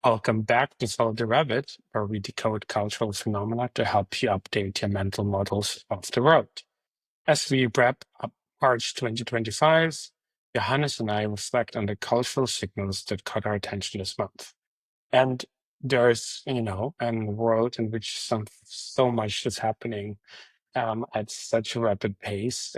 Welcome back to Follow the Rabbit, where we decode cultural phenomena to help you update your mental models of the world. As we wrap up March 2025, Johannes and I reflect on the cultural signals that caught our attention this month. And there's, a world in which so much is happening at such a rapid pace.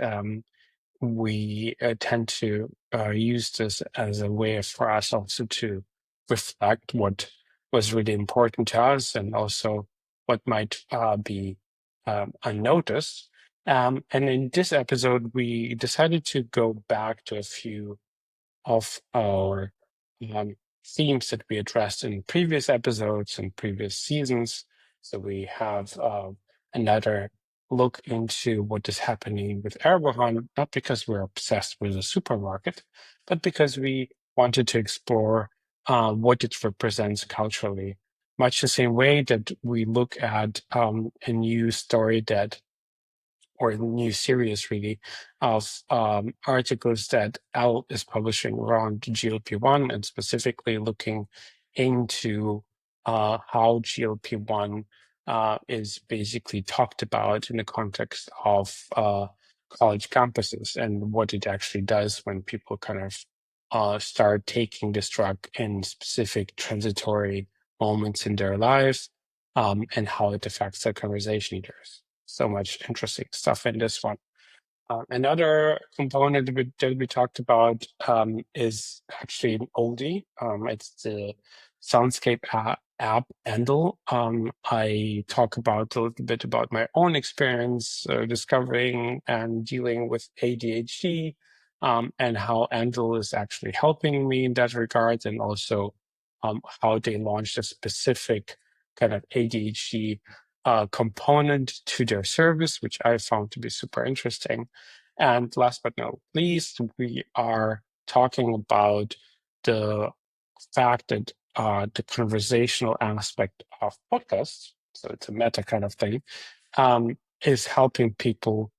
We tend to use this as a way for us also to reflect what was really important to us and also what might be unnoticed. And in this episode, we decided to go back to a few of our um, themes that we addressed in previous episodes and previous seasons. So we have another look into what is happening with Erewhon, not because we're obsessed with the supermarket, but because we wanted to explore what it represents culturally. Much the same way that we look at a new story that or a new series really of articles that Elle is publishing around GLP-1 and specifically looking into how GLP-1 is basically talked about in the context of college campuses and what it actually does when people kind of start taking this drug in specific transitory moments in their lives, and how it affects their conversation leaders. So much interesting stuff in this one. Another component that we talked about is actually an oldie. It's the Soundscape app Endel. I talk about a little bit about my own experience discovering and dealing with ADHD, and how Andal is actually helping me in that regard, and also how they launched a specific kind of ADHD component to their service, which I found to be super interesting. And last but not least, we are talking about the fact that the conversational aspect of podcasts, so it's a meta kind of thing, is helping people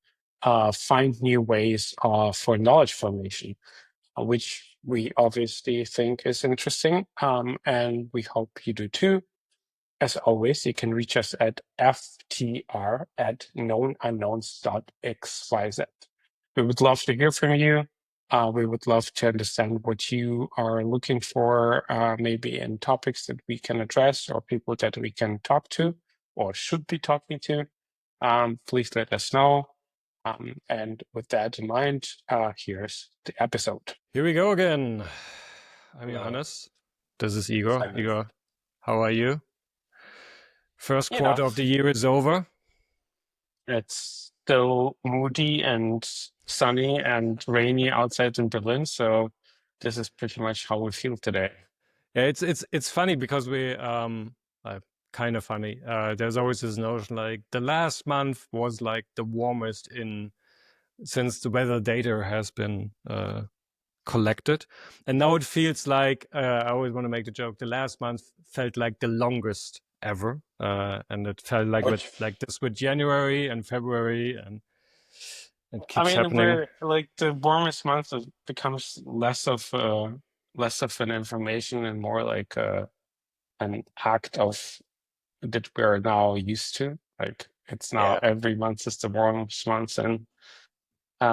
find new ways for knowledge formation, which we obviously think is interesting, and we hope you do too. As always, you can reach us at ftr@knownunknowns.xyz. We would love to hear from you. We would love to understand what you are looking for, maybe in topics that we can address or people that we can talk to or should be talking to. Please let us know. And with that in mind, here's the episode. Here we go again. I'm Hello. Johannes. This is Igor. Simon. Igor, how are you? First You quarter know. of the year is over. It's still moody and sunny and rainy outside in Berlin, so this is pretty much how we feel today. Yeah, it's funny because we kind of funny. There's always this notion like the last month was like the warmest since the weather data has been collected, and now it feels like I always want to make the joke. The last month felt like the longest ever, and it felt like this with January and February, and it keeps happening. We're like the warmest month becomes less of an information and more like an act of that we're now used to. Like it's now every month is the warmest month, and so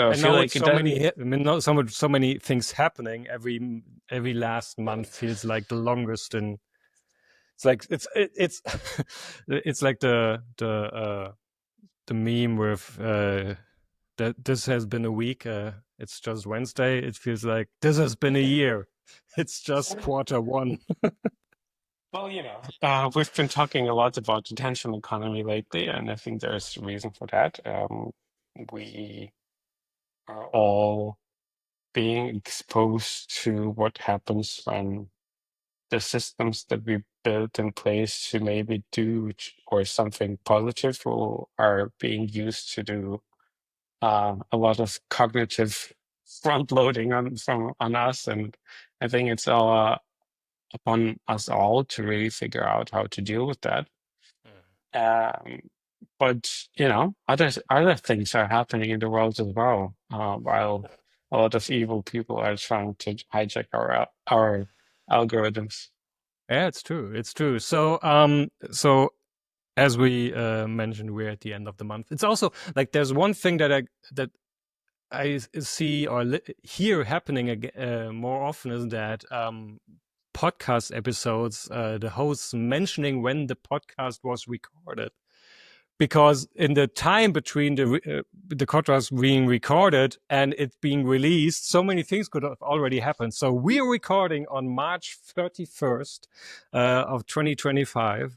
I And feel now like it's it so doesn't. many. I mean, not so many things happening. Every last month feels like the longest, and it's like it's it's like the meme with that this has been a week. It's just Wednesday. It feels like this has been a year. It's just quarter one. Well, we've been talking a lot about attention economy lately, and I think there's a reason for that. We are all being exposed to what happens when the systems that we built in place to maybe do or something positive are being used to do a lot of cognitive front loading on us, and I think it's all upon us all to really figure out how to deal with that. But other things are happening in the world as well, while a lot of evil people are trying to hijack our algorithms. Yeah, it's true. It's true. So, so as we mentioned, we're at the end of the month. It's also like there's one thing that I see or hear happening more often is that podcast episodes, the hosts mentioning when the podcast was recorded, because in the time between the podcast being recorded and it being released, so many things could have already happened. So we are recording on March 31st of 2025.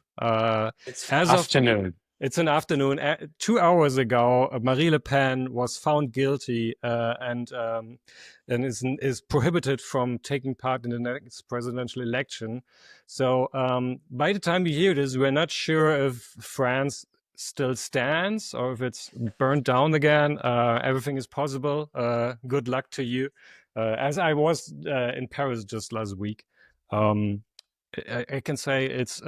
It's As of afternoon. It's an afternoon. 2 hours ago, Marie Le Pen was found guilty and is prohibited from taking part in the next presidential election. So by the time you hear this, we're not sure if France still stands or if it's burned down again. Everything is possible. Good luck to you. As I was in Paris just last week, I can say it's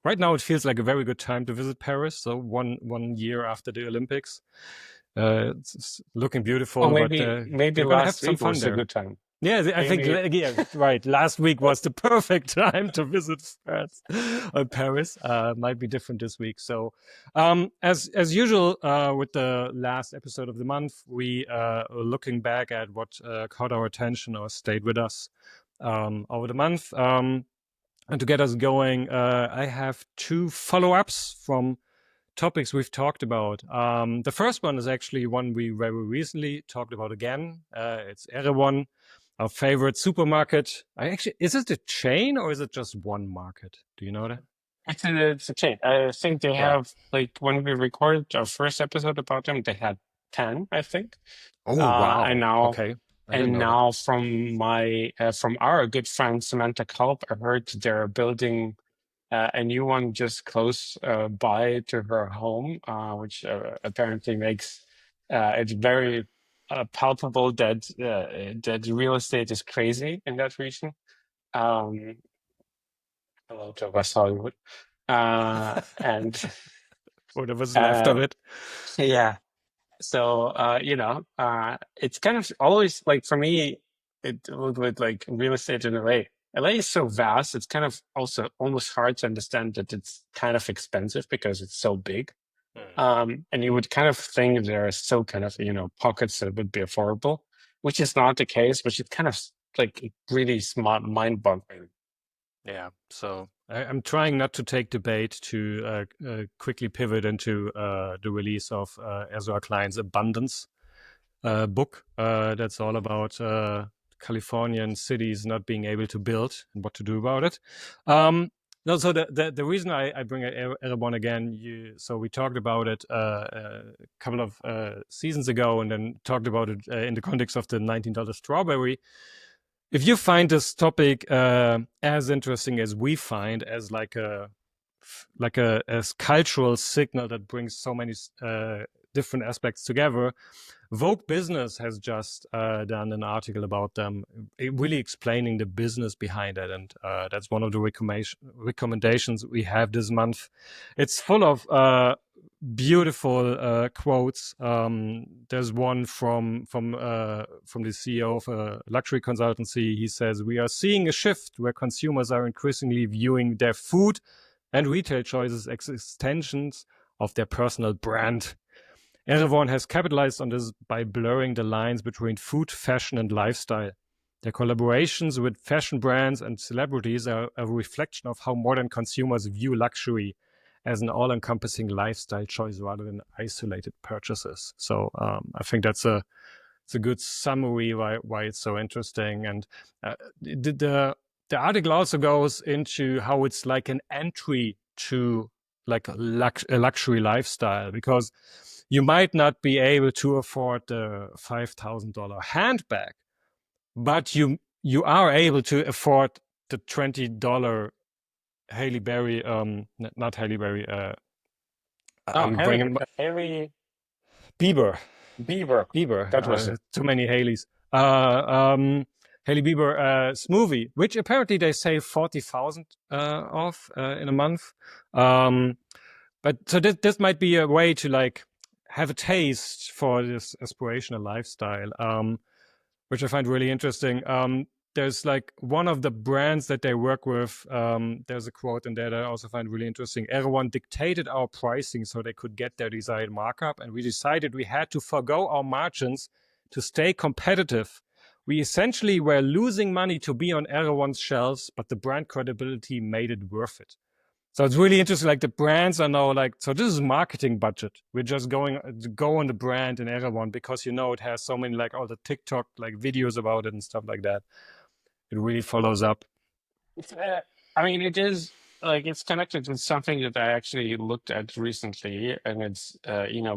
right now. It feels like a very good time to visit Paris. So one year after the Olympics, it's looking Oh, beautiful. But maybe you're gonna have last some week fun was a there. good time. Yeah, I think Maybe yeah, right. Last week was the perfect time to visit France or Paris. Might be different this week. So, as usual, with the last episode of the month, we are looking back at what caught our attention or stayed with us over the month. And to get us going, I have two follow-ups from topics we've talked about. The first one is actually one we very recently talked about again. It's Erewhon, our favorite supermarket. Is it a chain or is it just one market? Do you know that? it's a chain. I think they Yeah. have like when we recorded our first episode about them, they had 10, I think. Oh, And wow. now Okay. I didn't know that. from our good friend Samantha Culp, I heard they're building a new one just close by to her home, which apparently makes it very palpable that real estate is crazy in that region. Um, Hello to West Hollywood. And Whatever's left of uh, it. yeah, so it's kind of always like for me, with like real estate in LA. LA is so vast. It's kind of also almost hard to understand that it's kind of expensive because it's so big. Hmm. And you would kind of think there are still kind of pockets that would be affordable, which is not the case. Which is kind of like really smart, mind-boggling. Yeah. So I'm trying not to take debate to quickly pivot into the release of Ezra Klein's Abundance book that's all about Californian cities not being able to build and what to do about it. No, so the reason I bring Erewhon again, so we talked about it a couple of seasons ago, and then talked about it in the context of the $19 strawberry. If you find this topic as interesting as we find, as like a as cultural signal that brings so many different aspects together, Vogue Business has just done an article about them, really explaining the business behind it, and that's one of the recommendations we have this month. It's full of beautiful quotes. There's one from the CEO of a luxury consultancy. He says, "We are seeing a shift where consumers are increasingly viewing their food and retail choices as extensions of their personal brand. Erewhon has capitalized on this by blurring the lines between food, fashion, and lifestyle. Their collaborations with fashion brands and celebrities are a reflection of how modern consumers view luxury as an all-encompassing lifestyle choice rather than isolated purchases." So I think it's a good summary why it's so interesting. And the article also goes into how it's like an entry to like a luxury lifestyle, because you might not be able to afford the $5,000 handbag, but you are able to afford the $20 Hailey Berry, not Hailey Berry. Oh, I'm bringing Haley Bieber. Bieber. That was it. Too many Haleys. Hailey Bieber smoothie, which apparently they save 40,000 off in a month. But so this might be a way to like have a taste for this aspirational lifestyle, which I find really interesting. there's like one of the brands that they work with. There's a quote in there that I also find really interesting. Erewhon dictated our pricing so they could get their desired markup, and we decided we had to forgo our margins to stay competitive. We essentially were losing money to be on Erewhon's shelves, but the brand credibility made it worth it. So it's really interesting. Like the brands are now like, so this is marketing budget. We're just going to go on the brand in Erewhon because it has so many like all the TikTok like videos about it and stuff like that. It really follows up. I mean, it is like it's connected with something that I actually looked at recently, and it's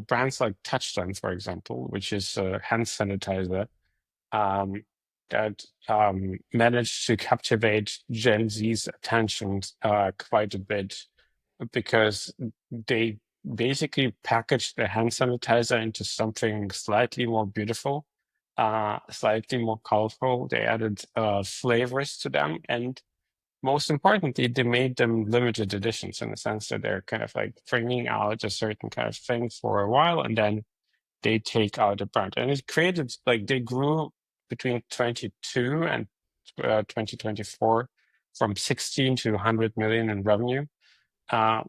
brands like Touchstone, for example, which is a hand sanitizer um, that managed to captivate Gen Z's attention quite a bit because they basically packaged the hand sanitizer into something slightly more beautiful, slightly more colorful. They added flavors to them, and most importantly, they made them limited editions in the sense that they're kind of like bringing out a certain kind of thing for a while, and then they take out a brand. And it created like they grew between 22 and 2024 from 16 to 100 million in revenue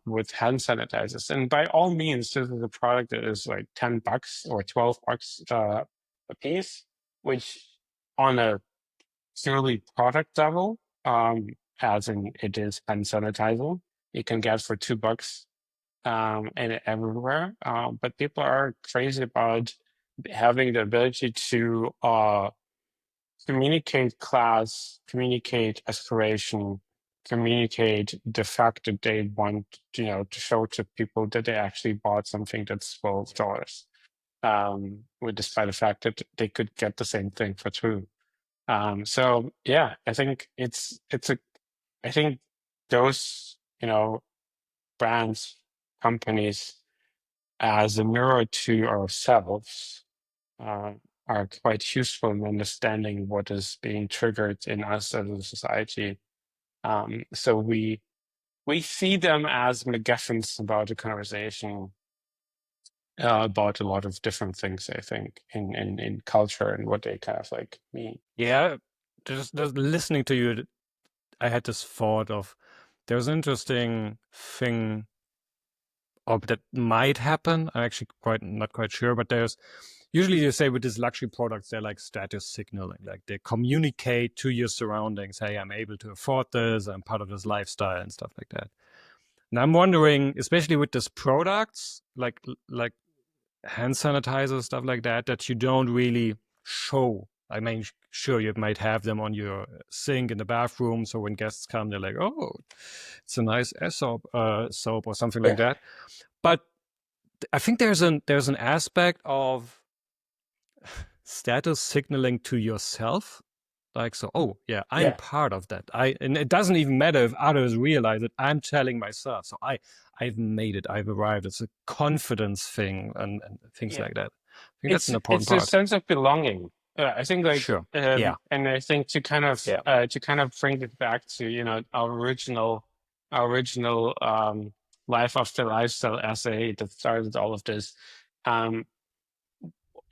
with hand sanitizers. And by all means, this is a product that is like $10 or $12 a piece, which on a purely product level, as in it is hand sanitizer, you can get for $2 and everywhere. But people are crazy about having the ability to communicate class, communicate aspiration, communicate the fact that they want, to show to people that they actually bought something that's $12, with despite the fact that they could get the same thing for two. So yeah, I think I think those, brands, companies as a mirror to ourselves uh, are quite useful in understanding what is being triggered in us as a society. So we see them as MacGuffins about a conversation about a lot of different things, I think, in culture and what they kind of like mean. Yeah, just listening to you, I had this thought of there's an interesting thing of that might happen. I'm actually not quite sure, but there's usually you say with these luxury products, they're like status signaling, like they communicate to your surroundings, hey, I'm able to afford this, I'm part of this lifestyle and stuff like that. And I'm wondering, especially with these products, like hand sanitizer, stuff like that, that you don't really show. I mean, sure, you might have them on your sink in the bathroom, so when guests come, they're like, "Oh, it's a nice soap or something like that." But I think there's an aspect of status signaling to yourself, like, so, oh yeah, I'm Yeah, part of that. And it doesn't even matter if others realize it. I'm telling myself, so I've made it. I've arrived. It's a confidence thing and things yeah. like that. I think that's an important It's a part. sense of belonging. I think like Sure. Yeah. and I think Yeah. to kind of bring it back to our original life after lifestyle essay that started all of this. Um,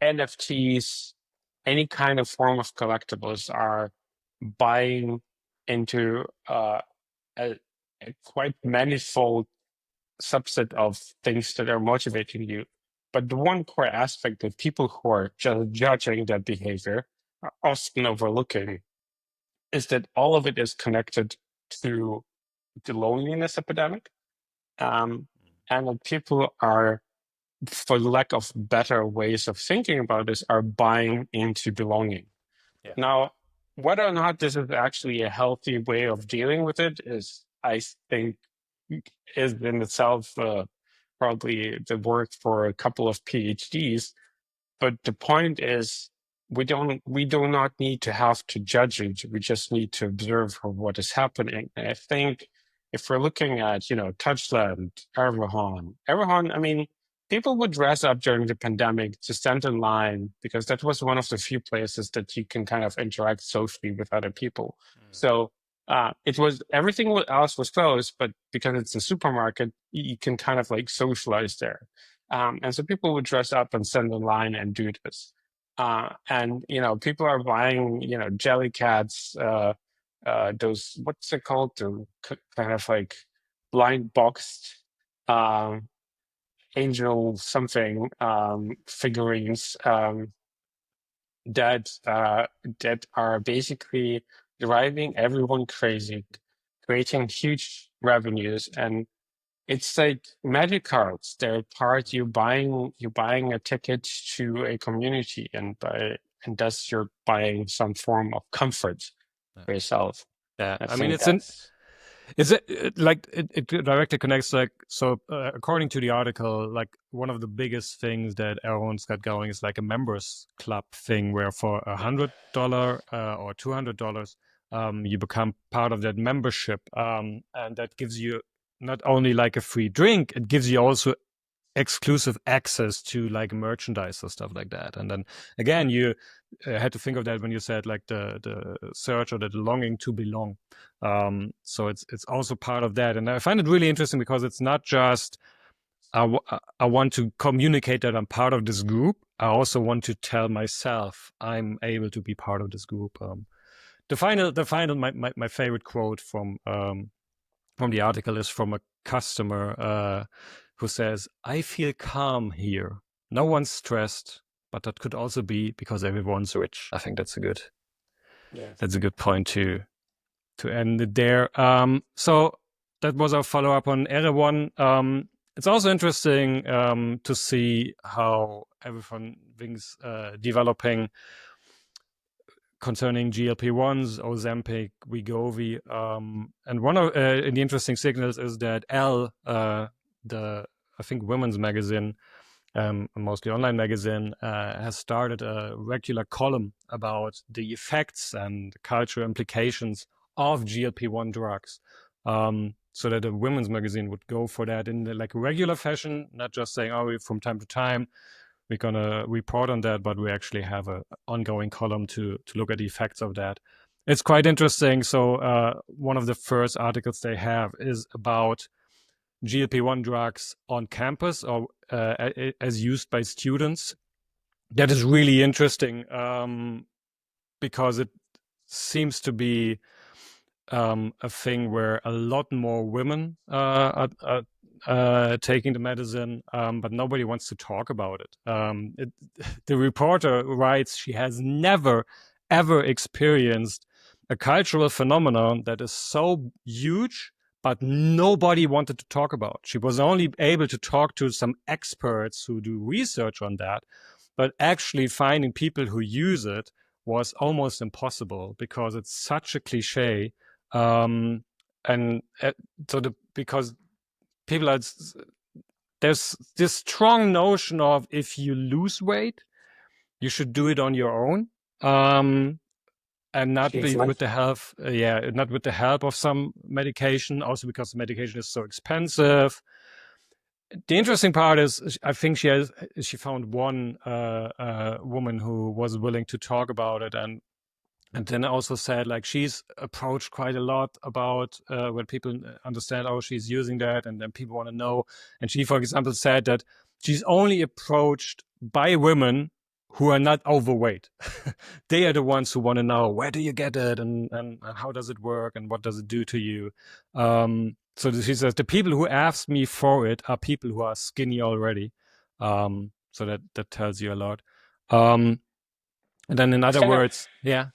NFTs, any kind of form of collectibles are buying into a, a quite manifold subset of things that are motivating you. But the one core aspect that people who are just judging that behavior are often overlooking is that all of it is connected to the loneliness epidemic. And that people are, for lack of better ways of thinking about this, are buying into belonging. Yeah. Now, whether or not this is actually a healthy way of dealing with it is, I think, is in itself probably the work for a couple of PhDs. But the point is, we do not need to have to judge it. We just need to observe what is happening. And I think if we're looking at, Touchland, Erewhon, I mean, people would dress up during the pandemic to stand in line because that was one of the few places that you can kind of interact socially with other people. So it was everything else was closed, but because it's a supermarket, you can kind of like socialize there. And so people would dress up and stand in line and do this. And people are buying jelly cats, those, what's it called, the kind of like blind boxed um angel something figurines, that are basically driving everyone crazy, creating huge revenues. And it's like magic cards. They're part, you're buying a ticket to a community, and thus you're buying some form of comfort Yeah. for yourself. Yeah, I I mean, think that's it directly connects, like, so according to the article, like one of the biggest things that Erewhon's got going is like a members club thing, where for $100 or $200, you become part of that membership, and that gives you not only like a free drink, it gives you also exclusive access to like merchandise or stuff like that. And then again, you had to think of that when you said like the search or the longing to belong. So it's also part of that, and I find it really interesting because it's not just I want to communicate that I'm part of this group. I also want to tell myself I'm able to be part of this group. My favorite quote from the article is from a customer who says, "I feel calm here. No one's stressed, but that could also be because everyone's rich." I think yeah. that's a good point to end it there. So that was our follow up on Erewhon. It's also interesting to see how everything's developing concerning GLP-1s, Ozempic, Wegovy, and one of the interesting signals is that Elle, the I think women's magazine, mostly online magazine, has started a regular column about the effects and cultural implications of GLP-1 drugs. So that a women's magazine would go for that in like regular fashion, not just saying, "Oh, from time to time we're gonna report on that," but we actually have an ongoing column to look at the effects of that. It's quite interesting. So one of the first articles they have is about GLP-1 drugs on campus or as used by students. That is really interesting because it seems to be a thing where a lot more women are taking the medicine, but nobody wants to talk about it. The reporter writes she has never, ever experienced a cultural phenomenon that is so huge, but nobody wanted to talk about. She was only able to talk to some experts who do research on that, but actually finding people who use it was almost impossible because it's such a cliche. And because people are, there's this strong notion of if you lose weight, you should do it on your own, and not with the help, not with the help of some medication. Also because the medication is so expensive. The interesting part is, I think she found one woman who was willing to talk about it, and then also said like she's approached quite a lot about when people understand, oh, she's using that, and then people want to know. And she, for example, said that she's only approached by women who are not overweight. They are the ones who want to know, where do you get it, and how does it work, and what does it do to you. So she says the people who ask me for it are people who are skinny already. So that tells you a lot. And then in It's other kind of words, yeah.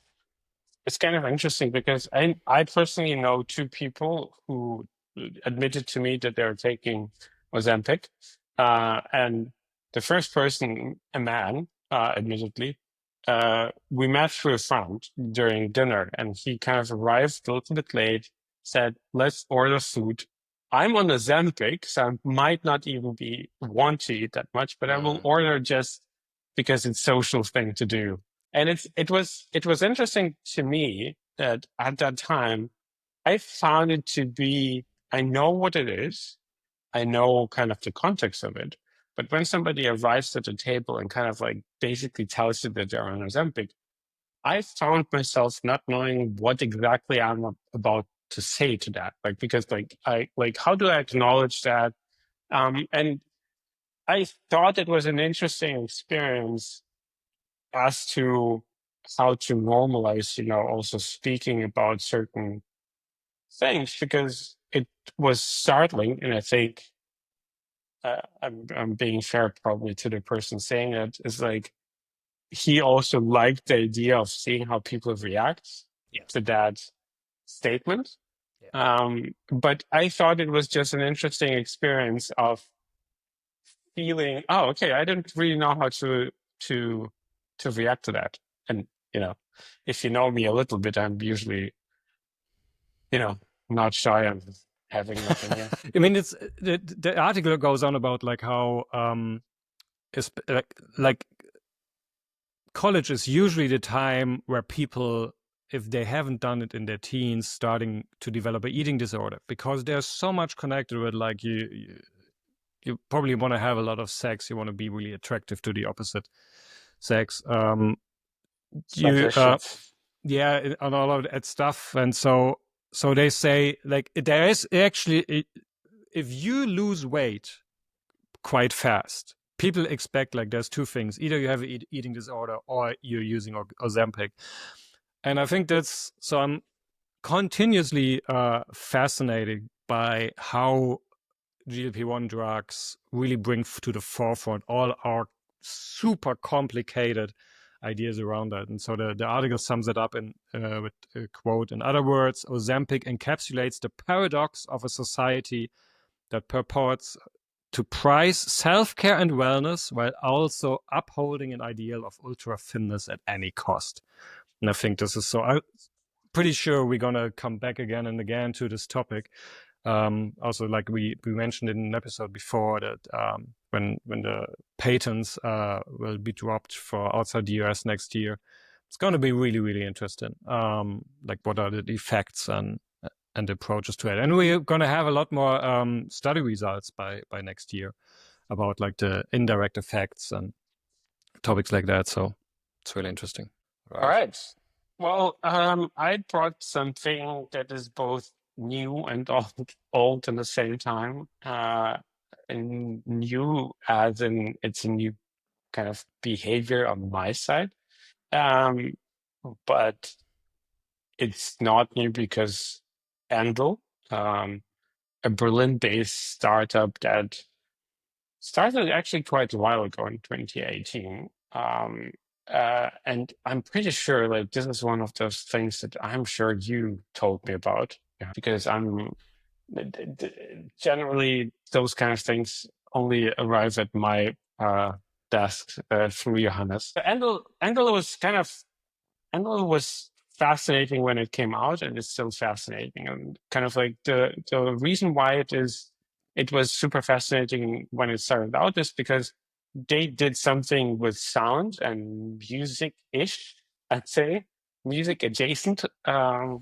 it's kind of interesting because I personally know two people who admitted to me that they're taking Ozempic, and the first person, a man, admittedly, we met through a friend during dinner, and he kind of arrived a little bit late, said, "Let's order food." I'm on Ozempic, so I might not even be want to eat that much, but I will order just because it's social thing to do. And it was interesting to me that at that time I found it to be, I know what it is, I know kind of the context of it, but when somebody arrives at the table and kind of like basically tells you that they're on Ozempic, I found myself not knowing what exactly I'm about to say to that. Like, because how do I acknowledge that? And I thought it was an interesting experience as to how to normalize, also speaking about certain things, because it was startling. And I think I'm being fair probably to the person saying it, is like he also liked the idea of seeing how people react Yeah. to that statement. Yeah. But I thought it was just an interesting experience of feeling, oh, okay, I didn't really know how to react to that. And if you know me a little bit, I'm usually not shy on having an opinion. I mean, it's the article goes on about like how is like college is usually the time where people, if they haven't done it in their teens, starting to develop an eating disorder, because there's so much connected with like you probably want to have a lot of sex, you want to be really attractive to the opposite sex, you yeah, and all of that stuff. And so they say like there is actually, if you lose weight quite fast, people expect like there's two things: either you have an eating disorder or you're using Ozempic. And I think that's, so I'm continuously fascinated by how GLP-1 drugs really bring to the forefront all our super complicated ideas around that. And so the article sums it up in with a quote: "In other words, Ozempic encapsulates the paradox of a society that purports to prize self-care and wellness while also upholding an ideal of ultra thinness at any cost." And I think this is so, I'm pretty sure we're going to come back again and again to this topic. Also, like we mentioned in an episode before, that when the patents will be dropped for outside the US next year, it's going to be really, really interesting. Like what are the effects and approaches to it. And we're going to have a lot more study results by next year about like the indirect effects and topics like that. So it's really interesting. All right. Well, I brought something that is both new and old at the same time. And new as in it's a new kind of behavior on my side. Um, but it's not new because Endel, a Berlin-based startup that started actually quite a while ago in 2018. And I'm pretty sure like this is one of those things that I'm sure you told me about. Yeah. Because generally those kind of things only arrive at my desk through Johannes. Andal was fascinating when it came out, and it's still fascinating. And kind of like the reason why it was super fascinating when it started out is because they did something with sound and music-ish, I'd say, music adjacent, that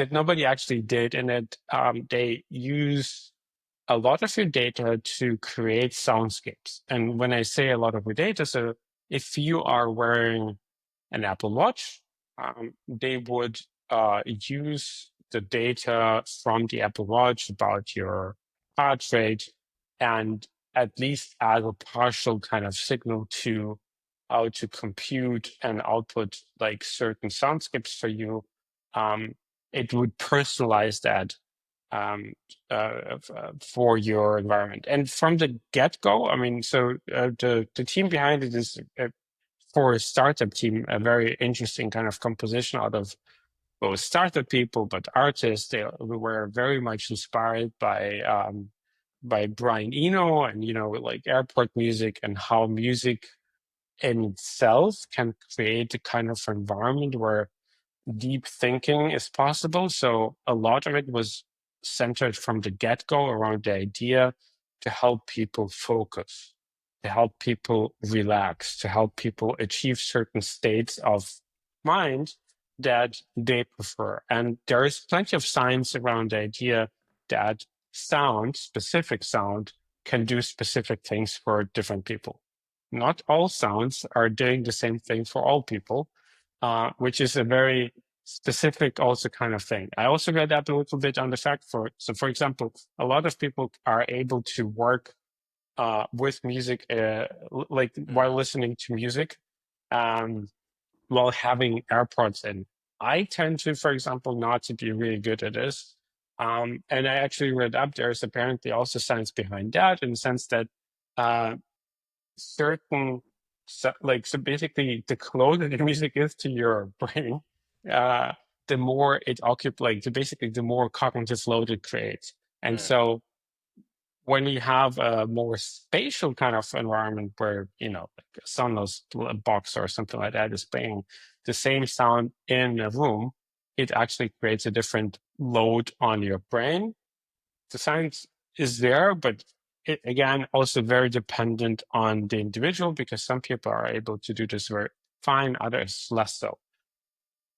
nobody actually did, and that they use a lot of your data to create soundscapes. And when I say a lot of your data, so if you are wearing an Apple Watch, they would use the data from the Apple Watch about your heart rate and at least add a partial kind of signal to how to compute and output like certain soundscapes for you. It would personalize that for your environment. And from the get-go, I mean, so the team behind it is for a startup team, a very interesting kind of composition out of both startup people, but artists. They were very much inspired by Brian Eno and like airport music, and how music in itself can create a kind of environment where deep thinking is possible. So a lot of it was centered from the get-go around the idea to help people focus, to help people relax, to help people achieve certain states of mind that they prefer. And there is plenty of science around the idea that sound, specific sound, can do specific things for different people. Not all sounds are doing the same thing for all people, which is a very specific also kind of thing. I also read up a little bit on the fact for example, a lot of people are able to work with music, like while listening to music, um, while having AirPods in. I tend to, for example, not to be really good at this. And I actually read up there's apparently also science behind that, in the sense that uh, certain, so basically, the closer the music is to your brain, uh, the more it occupies, basically, the more cognitive load it creates. And so when you have a more spatial kind of environment where, like a Sonos box or something like that is playing the same sound in a room, it actually creates a different load on your brain. The science is there, but it, again, also very dependent on the individual, because some people are able to do this very fine, others less so.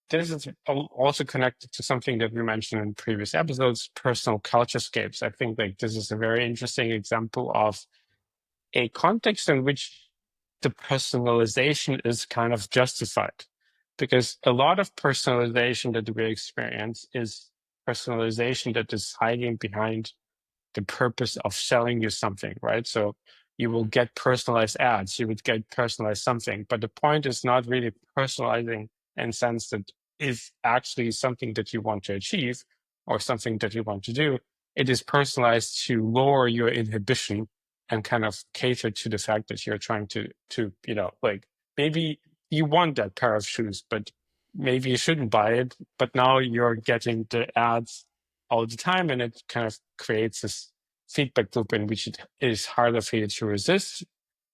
This is also connected to something that we mentioned in previous episodes, personal culturescapes. I think like this is a very interesting example of a context in which the personalization is kind of justified, because a lot of personalization that we experience is personalization that is hiding behind the purpose of selling you something, right? So you will get personalized ads, you would get personalized something, but the point is not really personalizing in the sense that is actually something that you want to achieve or something that you want to do. It is personalized to lower your inhibition and kind of cater to the fact that you're trying to like maybe you want that pair of shoes, but maybe you shouldn't buy it. But now you're getting the ads all the time, and it kind of creates this feedback loop in which it is harder for you to resist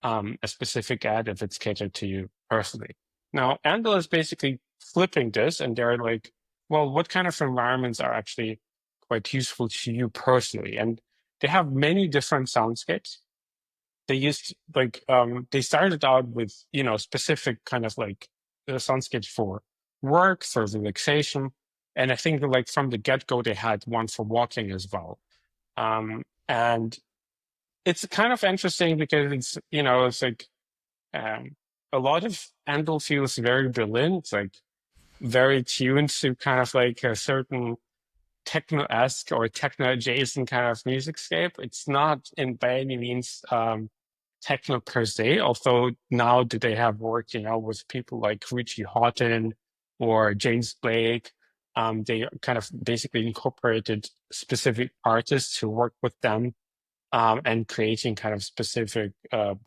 a specific ad if it's catered to you personally. Now, Andal is basically flipping this, and they're like, well, what kind of environments are actually quite useful to you personally? And they have many different soundscapes. They used they started out with specific kind of like soundscapes for work, for relaxation, and I think like from the get-go they had one for walking as well. And it's kind of interesting because it's like a lot of Endel feels very Berlin. It's like very tuned to kind of like a certain techno-esque or techno-adjacent kind of music scape. It's not in by any means techno per se, although now that they have worked, with people like Richie Houghton or James Blake, they kind of basically incorporated specific artists who work with them and creating kind of specific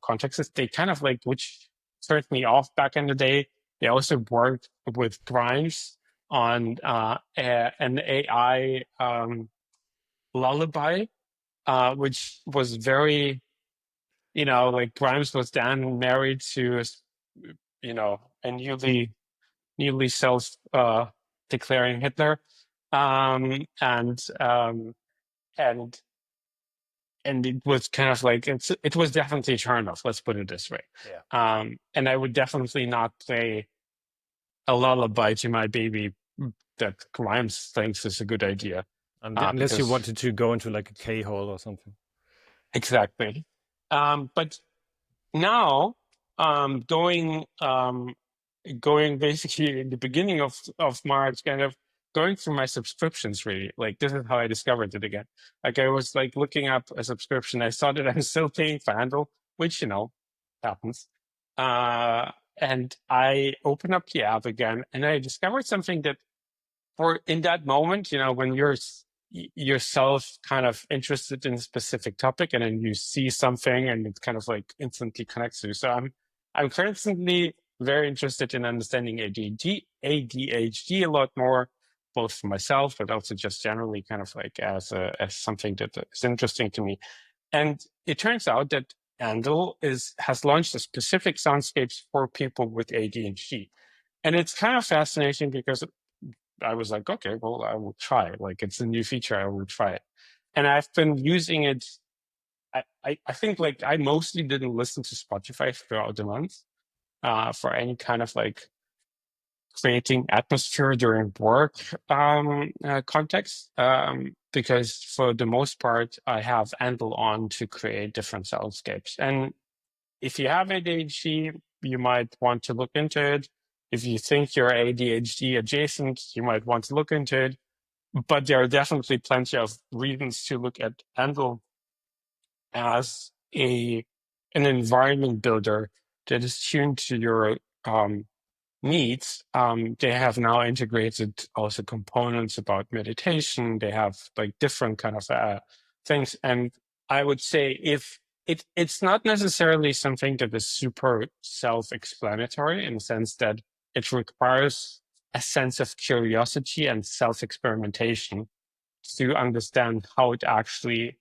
contexts. They kind of like, which turned me off back in the day. They also worked with Grimes on an AI lullaby, which was very, like Grimes was then married to, a newly self declaring Hitler, and it was kind of like it was definitely a turn off. Let's put it this way. Yeah. And I would definitely not play a lullaby to my baby that Grimes thinks is a good idea. Unless you Because wanted to go into like a K-hole or something. exactly. But now, going basically in the beginning of March, kind of going through my subscriptions, really. Like this is how I discovered it again. Like I was like looking up a subscription. I saw that I'm still paying for Andal, which happens. And I opened up the app again, and I discovered something that, for in that moment, when you're yourself kind of interested in a specific topic, and then you see something, and it kind of like instantly connects you. So I'm currently very interested in understanding ADHD a lot more, both for myself, but also just generally kind of like as something that is interesting to me. And it turns out that Andal has launched a specific soundscapes for people with ADHD. And it's kind of fascinating because I was like, okay, well, I will try it. Like it's a new feature, I will try it. And I've been using it. I think like I mostly didn't listen to Spotify throughout the month for any kind of like creating atmosphere during work context, because for the most part I have Andal on to create different soundscapes. And if you have ADHD, you might want to look into it. If you think you're ADHD adjacent, you might want to look into it. But there are definitely plenty of reasons to look at Andal as a an environment builder that is tuned to your needs. They have now integrated also components about meditation. They have like different kind of things. And I would say if it's not necessarily something that is super self-explanatory in the sense that it requires a sense of curiosity and self-experimentation to understand how it actually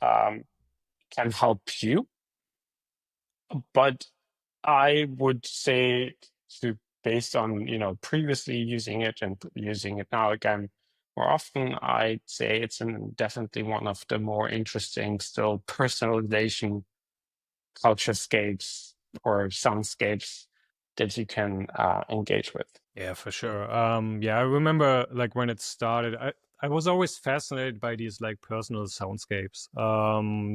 can help you. But I would say to based on previously using it and using it now again more often, I'd say it's definitely one of the more interesting still personalization culturescapes or soundscapes that you can engage with. Yeah, for sure. Yeah, I remember like when it started, I was always fascinated by these like personal soundscapes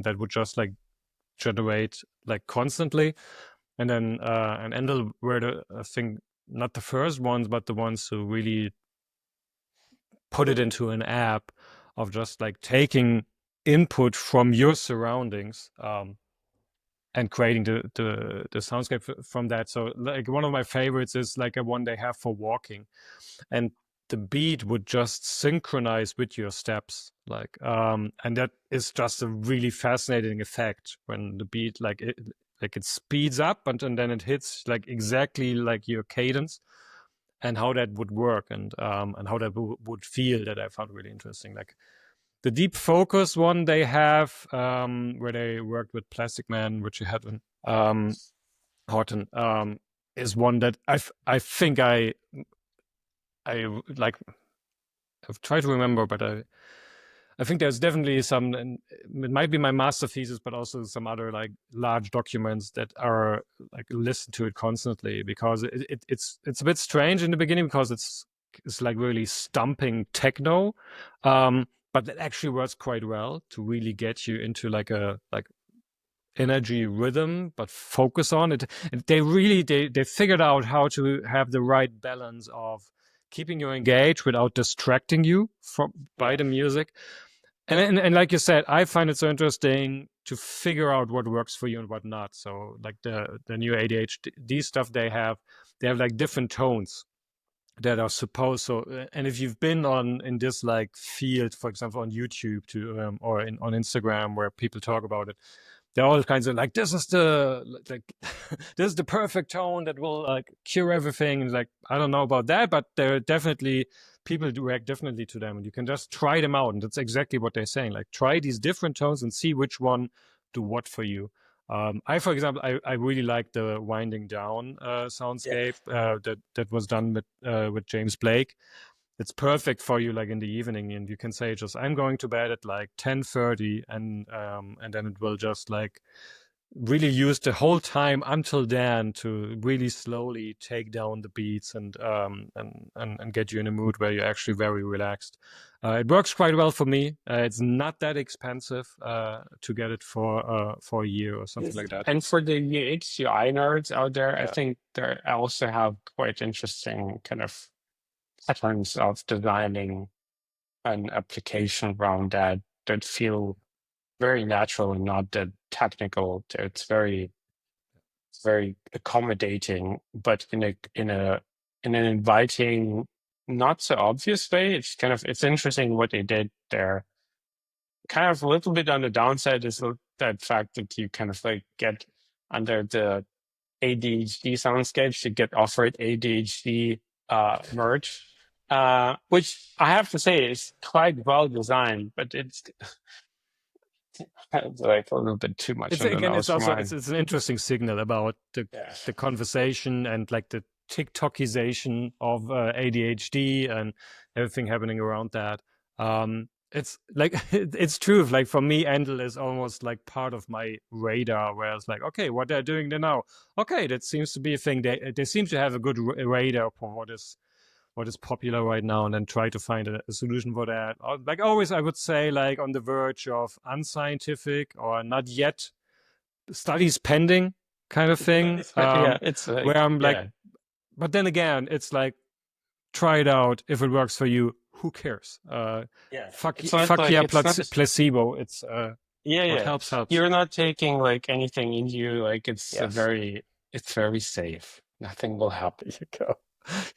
that would just like generate like constantly. And then and Endel were I think not the first ones, but the ones who really put it into an app of just like taking input from your surroundings and creating the soundscape from that. So like one of my favorites is like a one they have for walking, and the beat would just synchronize with your steps, like and that is just a really fascinating effect when the beat like it speeds up and then it hits like exactly like your cadence, and how that would work and how that would feel, that I found really interesting. Like the deep focus one they have, where they worked with Plastic Man, which you had in Horton, is one that I think I like. I've tried to remember, but I think there's definitely some, and it might be my master thesis, but also some other like large documents that are like listened to it constantly, because it's a bit strange in the beginning because it's like really stumping techno, but it actually works quite well to really get you into like a energy rhythm, but focus on it. And they really they figured out how to have the right balance of keeping you engaged without distracting you by the music. And like you said, I find it so interesting to figure out what works for you and what not. So like the new ADHD stuff they have like different tones that are supposed. So and if you've been in this like field, for example on YouTube or on Instagram where people talk about it, they're all kinds of like, this is the like this is the perfect tone that will like cure everything. And like, I don't know about that, but there are definitely people do react differently to them, and you can just try them out. And that's exactly what they're saying. Like, try these different tones and see which one do what for you. I, for example, I really like the winding down soundscape that was done with James Blake. It's perfect for you like in the evening, and you can say just I'm going to bed at like 10:30, and then it will just like really use the whole time until then to really slowly take down the beats and get you in a mood where you're actually very relaxed. It works quite well for me. It's not that expensive to get it for a year or something like that. And for the UX UI nerds out there, I think they also have quite interesting kind of patterns of designing an application around that feel very natural and not that technical. It's very accommodating, but in an inviting, not so obvious way. It's interesting what they did there. Kind of a little bit on the downside is that fact that you kind of like get under the ADHD soundscapes, you get offered ADHD merge, which I have to say is quite well designed, but it's like a little bit too much It's on the again, nose it's for also mine. it's an interesting signal about the conversation and like the TikTokization of ADHD and everything happening around that. It's like it's true. Like for me, Andal is almost like part of my radar, where it's like, okay, what they're doing there now. Okay, that seems to be a thing. They seem to have a good radar for what is popular right now, and then try to find a solution for that. Like always, I would say like on the verge of unscientific or not yet studies pending kind of thing. Yeah, it's like Where I'm like, but then again, it's like, try it out. If it works for you, who cares? it's not Fuck like yeah, it's not placebo. It's Yeah, What yeah. helps. You're not taking like anything into you. Like Yes. it's very safe. Nothing will happen. There you go.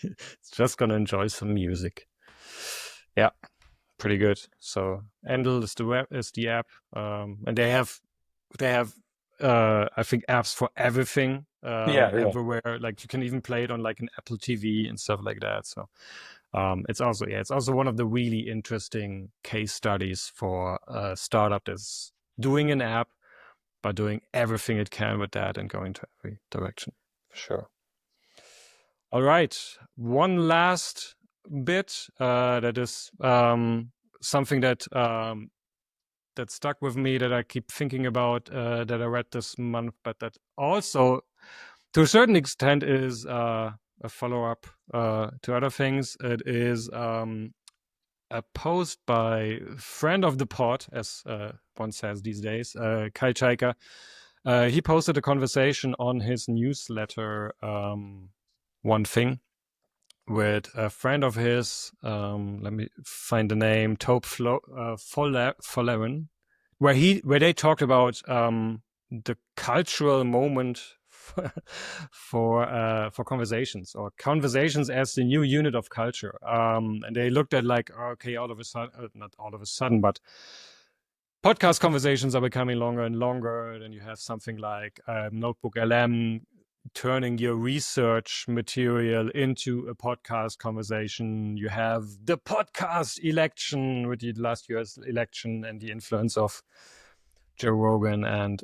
It's just gonna enjoy some music. Yeah, pretty good. So Endel is the app, and they have I think apps for everything, Yeah, yeah. everywhere. Like you can even play it on like an Apple TV and stuff like that. So it's also one of the really interesting case studies for a startup that's doing an app, but doing everything it can with that and going to every direction. For sure. All right. One last bit that is something that stuck with me, that I keep thinking about, that I read this month, but that also, to a certain extent, is a follow-up to other things. It is a post by friend of the pod, as one says these days, Kai Chaika. He posted a conversation on his newsletter, One Thing, with a friend of his. Let me find the name. Tope Follerin, where they talked about the cultural moment for conversations, or conversations as the new unit of culture. And they looked at like, okay, all of a sudden, not all of a sudden, but podcast conversations are becoming longer and longer. Then you have something like Notebook LM turning your research material into a podcast conversation. You have the podcast election with the last year's election and the influence of Joe Rogan and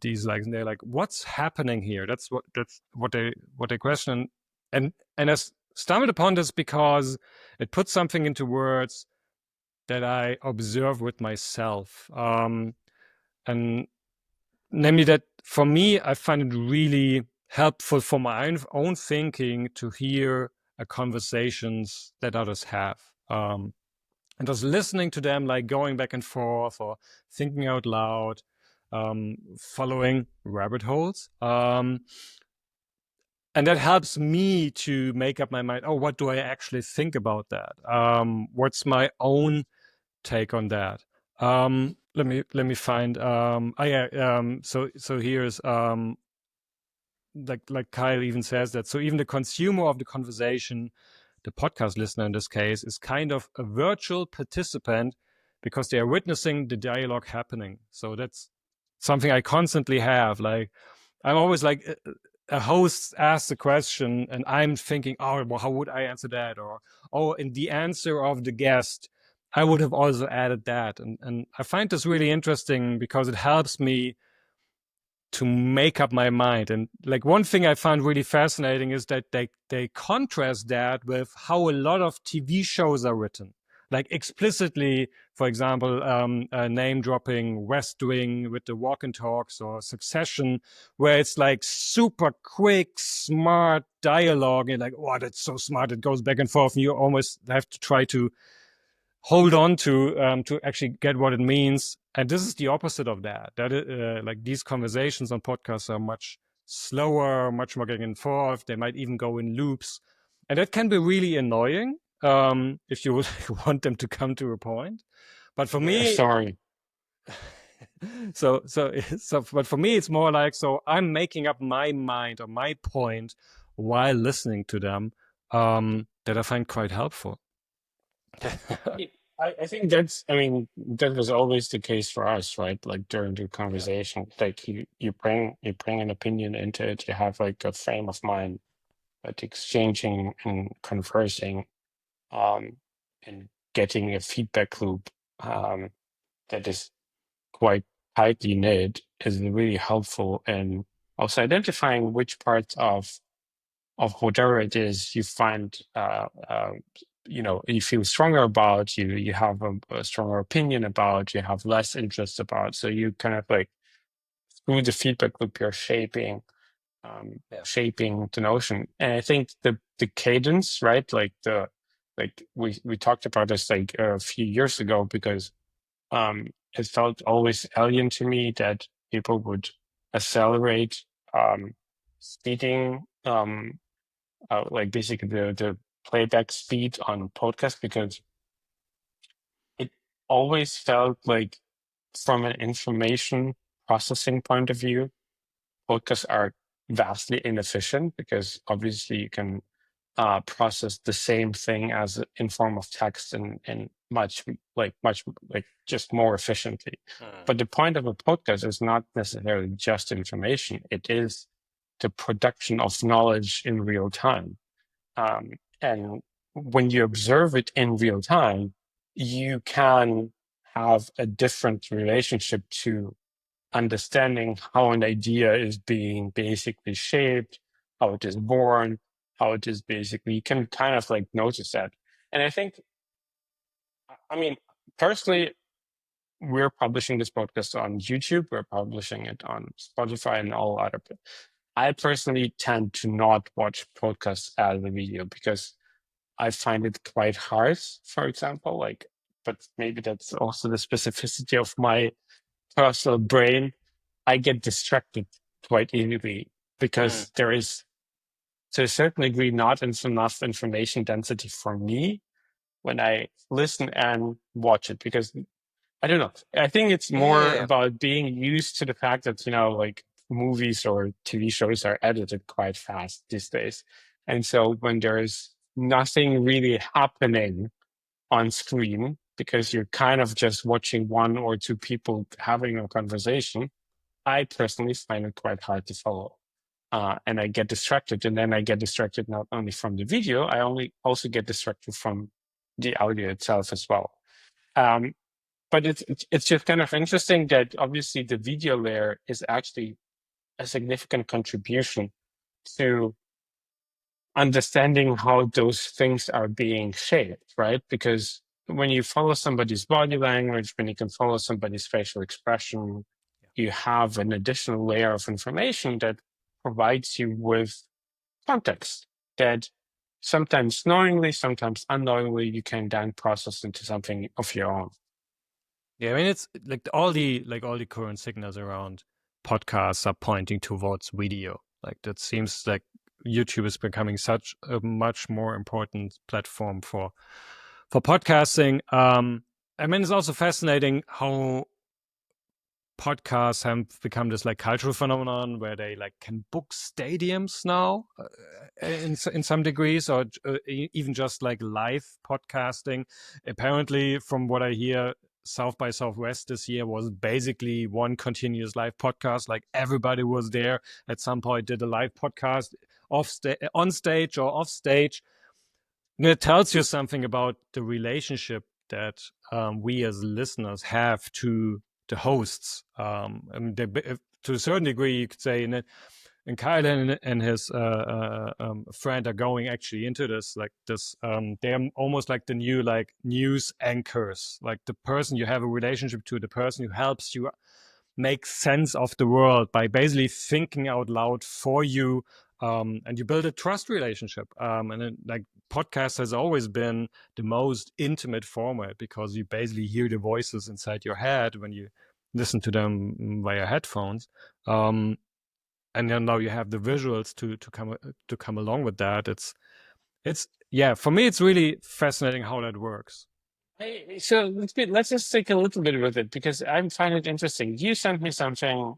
these, like, and they're like, what's happening here? That's what they question. And I stumbled upon this because it puts something into words that I observe with myself. And namely that for me, I find it really helpful for my own thinking to hear conversations that others have. And just listening to them, like going back and forth or thinking out loud, following rabbit holes. And that helps me to make up my mind. Oh, what do I actually think about that? What's my own take on that? Let me find. So here's like Kyle even says that. So even the consumer of the conversation, the podcast listener in this case, is kind of a virtual participant because they are witnessing the dialogue happening. So that's something I constantly have. Like, I'm always like, a host asks a question and I'm thinking, oh, well, how would I answer that? Or, oh, in the answer of the guest, I would have also added that. And I find this really interesting because it helps me to make up my mind. And like, one thing I found really fascinating is that they contrast that with how a lot of TV shows are written. Like explicitly, for example, name dropping West Wing with the walk and talks, or Succession, where it's like super quick, smart dialogue. And like, oh, that's so smart. It goes back and forth. And you almost have to try to hold on to actually get what it means. And this is the opposite of that. Like, these conversations on podcasts are much slower, much more getting and forth. They might even go in loops, and that can be really annoying if you want them to come to a point. But for Yeah, me, sorry. but for me, it's more like, so I'm making up my mind or my point while listening to them, that I find quite helpful. I think that's, I mean, that was always the case for us, right? Like during the Yeah. conversation, like you bring an opinion into it, you have like a frame of mind, but exchanging and conversing, um, and getting a feedback loop, that is quite tightly knit is really helpful in also identifying which parts of whatever it is you find, you feel stronger about, you have a stronger opinion about, you have less interest about, so you kind of like, through the feedback loop, you're Yeah. shaping the notion. And I think the cadence, right, like we talked about this like a few years ago, because it felt always alien to me that people would accelerate, speeding, like basically the playback speed on podcast, because it always felt like from an information processing point of view, podcasts are vastly inefficient because obviously you can process the same thing as in form of text and much just more efficiently. But the point of a podcast is not necessarily just information. It is the production of knowledge in real time. And when you observe it in real time, you can have a different relationship to understanding how an idea is being basically shaped, how it is born, how it is basically, you can kind of like notice that. And I think, I mean, personally, we're publishing this podcast on YouTube, we're publishing it on Spotify and all other. I personally tend to not watch podcasts as a video because I find it quite hard, for example, but maybe that's also the specificity of my personal brain. I get distracted quite easily because there is, to a certain degree, not enough information density for me when I listen and watch it. Because I don't know, I think it's more about being used to the fact that, like movies or TV shows are edited quite fast these days. And so when there's nothing really happening on screen, because you're kind of just watching one or two people having a conversation, I personally find it quite hard to follow. And I get distracted. And then I get distracted not only from the video, I also get distracted from the audio itself as well. But it's just kind of interesting that obviously the video layer is actually a significant contribution to understanding how those things are being shaped, right? Because when you follow somebody's body language, when you can follow somebody's facial expression, you have an additional layer of information that provides you with context that sometimes knowingly, sometimes unknowingly, you can then process into something of your own. Yeah, I mean, it's like all the current signals around podcasts are pointing towards video. Like that seems like YouTube is becoming such a much more important platform for podcasting. I mean, it's also fascinating how podcasts have become this like cultural phenomenon where they like can book stadiums now in some degrees, or even just like live podcasting. Apparently, from what I hear, South by Southwest this year was basically one continuous live podcast. Like everybody was there at some point, did a live podcast on stage or off stage. And it tells you something about the relationship that we as listeners have to the hosts. I mean, to a certain degree, you could say, and Kyle and his friend are going actually into this, like this. They're almost like the new like news anchors, like the person you have a relationship to, the person who helps you make sense of the world by basically thinking out loud for you. And you build a trust relationship. And then, like podcast has always been the most intimate format because you basically hear the voices inside your head when you listen to them via headphones. And then now you have the visuals to come along with that. It's yeah, for me, it's really fascinating how that works. So let's just take a little bit with it because I find it interesting. You sent me something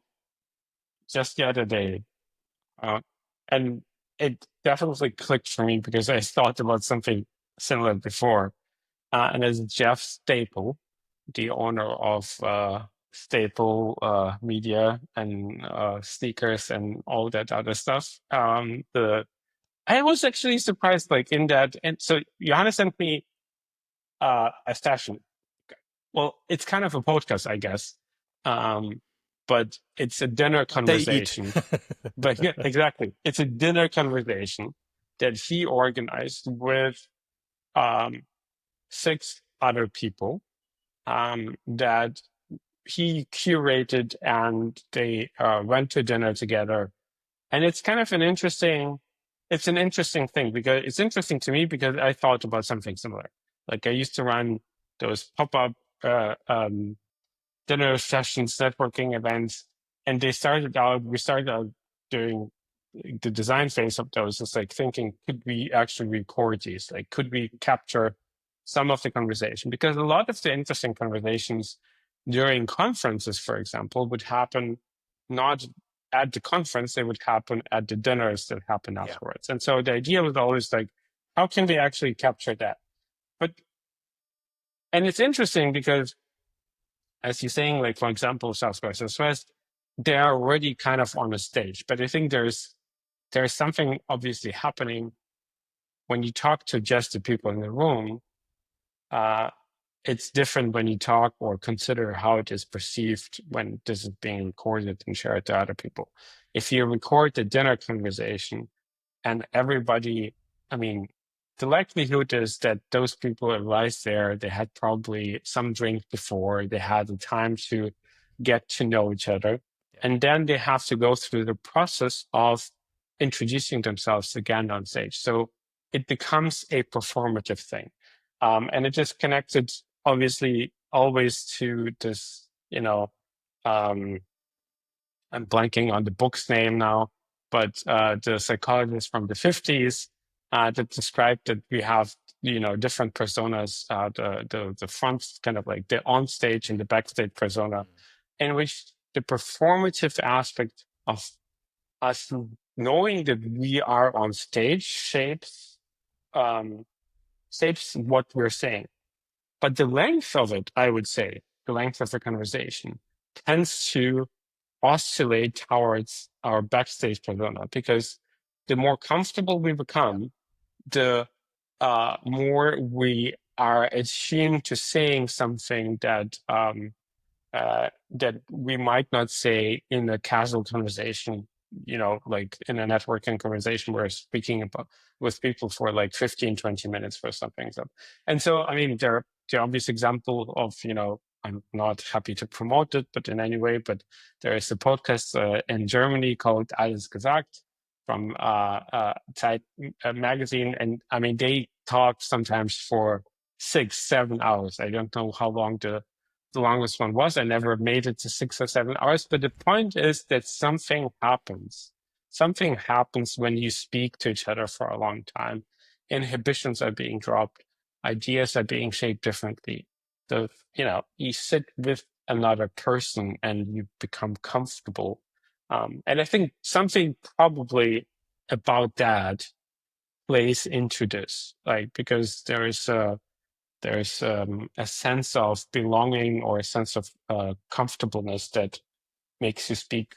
just the other day, and it definitely clicked for me because I thought about something similar before. And it's Jeff Staple, the owner of Staple Media and sneakers and all that other stuff. I was actually surprised, like in that. And so Johannes sent me a session. Well, it's kind of a podcast, I guess, but it's a dinner conversation. But yeah, exactly, it's a dinner conversation that he organized with 6 other people that he curated, and they went to dinner together. And it's kind of an interesting thing because it's interesting to me because I thought about something similar. Like I used to run those pop-up dinner sessions, networking events, and we started out doing the design phase of those. It's like thinking, could we actually record these? Like, could we capture some of the conversation? Because a lot of the interesting conversations during conferences, for example, would happen not at the conference, they would happen at the dinners that happen afterwards. And so the idea was always like, how can we actually capture that? And it's interesting because, as you're saying, like, for example, South by Southwest, they are already kind of on a stage. But I think there's something obviously happening when you talk to just the people in the room. It's different when you talk or consider how it is perceived when this is being recorded and shared to other people. If you record the dinner conversation and everybody, I mean, the likelihood is that those people arrived there, they had probably some drink before, they had the time to get to know each other. And then they have to go through the process of introducing themselves again on stage. So it becomes a performative thing. And it is connected, obviously, always to this, I'm blanking on the book's name now, but the psychologist from the 50s that described that we have, different personas, the front, kind of like the on-stage and the backstage persona, in which the performative aspect of us knowing that we are on stage shapes what we're saying. But the length of it, I would say, the length of the conversation tends to oscillate towards our backstage persona, because the more comfortable we become, the more we are attuned to saying something that that we might not say in a casual conversation, like in a networking conversation, we're speaking about with people for like 15, 20 minutes for something. And so, I mean, the obvious example of, I'm not happy to promote it, but in any way, but there is a podcast in Germany called Alles gesagt from Zeit magazine. And I mean, they talk sometimes for 6-7 hours. I don't know how long the longest one was. I never made it to 6 or 7 hours. But the point is that something happens. Something happens when you speak to each other for a long time. Inhibitions are being dropped. Ideas are being shaped differently. You sit with another person and you become comfortable. And I think something probably about that plays into this, like, because there's a sense of belonging or a sense of comfortableness that makes you speak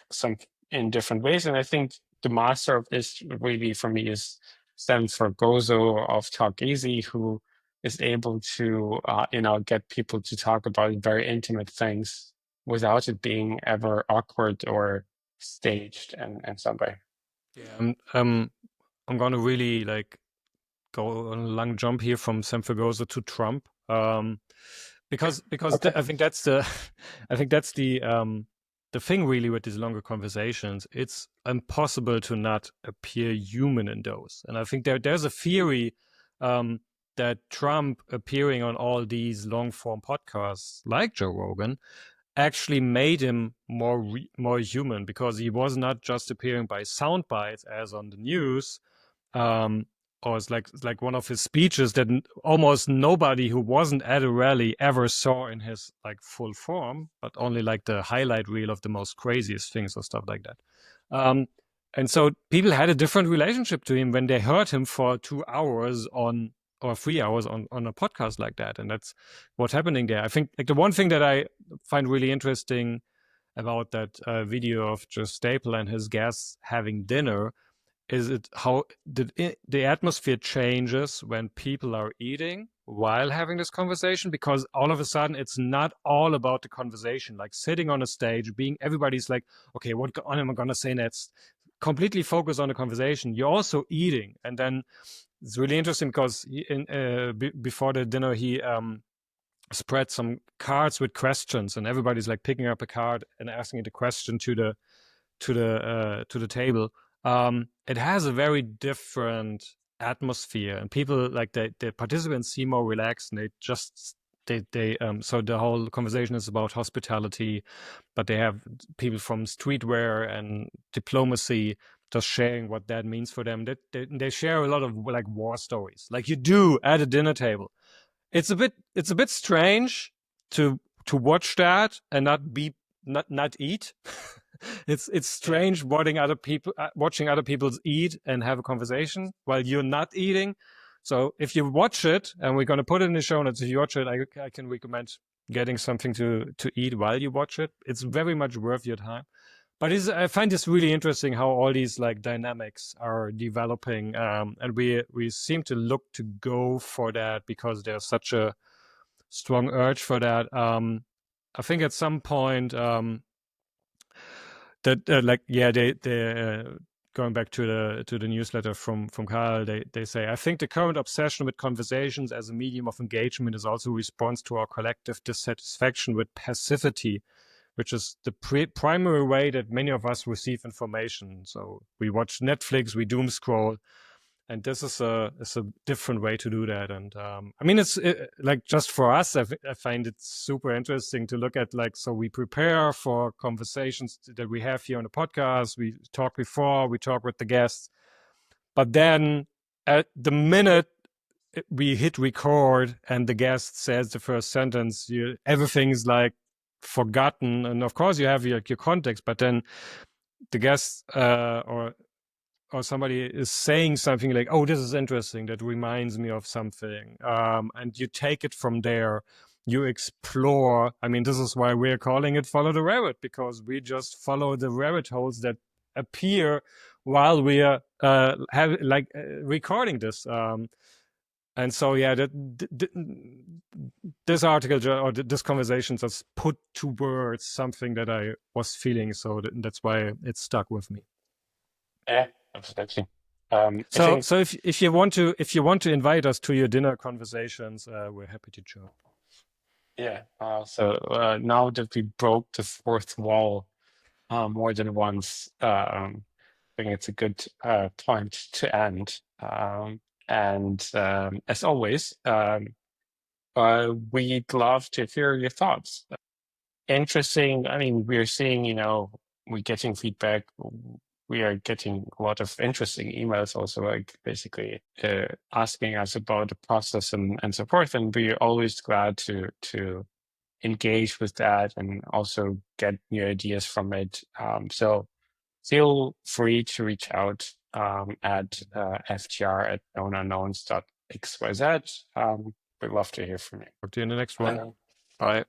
in different ways. And I think the master of this really, for me, is Stanford Gozo of Talk Easy, who is able to, get people to talk about very intimate things without it being ever awkward or staged in some way. Yeah, I'm gonna really go on a long jump here from Sam Fragoso to Trump, because Okay. I think that's the the thing really with these longer conversations. It's impossible to not appear human in those, and I think there's a theory that Trump appearing on all these long form podcasts like Joe Rogan actually made him more human, because he was not just appearing by sound bites as on the news. Or it's like one of his speeches that almost nobody who wasn't at a rally ever saw in his full form, but only like the highlight reel of the most craziest things or stuff like that. And so people had a different relationship to him when they heard him for 2 hours or 3 hours on a podcast like that. And that's what's happening there. I think the one thing that I find really interesting about that video of Joe Staple and his guests having dinner is it how the atmosphere changes when people are eating while having this conversation, because all of a sudden it's not all about the conversation, like sitting on a stage being everybody's like, okay, what am I gonna say next, completely focused on the conversation. You're also eating, and then it's really interesting because before the dinner he spread some cards with questions, and everybody's like picking up a card and asking it a question to the table. It has a very different atmosphere, and people the participants seem more relaxed, and so the whole conversation is about hospitality, but they have people from streetwear and diplomacy just sharing what that means for them. They share a lot of war stories, like you do at a dinner table. It's a bit strange to to watch that and not eat. It's strange watching other people eat and have a conversation while you're not eating. So if you watch it, and we're going to put it in the show notes, if you watch it, I can recommend getting something to eat while you watch it. It's very much worth your time. But I find this really interesting how all these like dynamics are developing, and we seem to look to go for that because there's such a strong urge for that. I think at some point that they going back to the newsletter from Carl, they say, I think the current obsession with conversations as a medium of engagement is also a response to our collective dissatisfaction with passivity, which is the primary way that many of us receive information. So we watch Netflix, we doom scroll, and this is a different way to do that. And I mean, it's like just for us, I find it super interesting to look at, like, so we prepare for conversations that we have here on the podcast. We talk before, we talk with the guests, but then at the minute we hit record and the guest says the first sentence, everything's like forgotten. And of course you have your context, but then the guest or somebody is saying something like, oh, this is interesting, that reminds me of something, and you take it from there, you explore. I mean, this is why we're calling it Follow the Rabbit, because we just follow the rabbit holes that appear while we are recording this. And so, yeah, this article or this conversation just put to words something that I was feeling. So that's why it stuck with me. Yeah, absolutely. So if you want to invite us to your dinner conversations, we're happy to join. Yeah. So now that we broke the fourth wall more than once, I think it's a good point to end. And as always, we'd love to hear your thoughts. Interesting. I mean, we're seeing, we're getting feedback. We are getting a lot of interesting emails also, like basically asking us about the process and so forth. And we're always glad to engage with that and also get new ideas from it. So feel free to reach out at ftr@knownunknowns.xyz. We'd love to hear from you. Talk to you in the next one. Bye.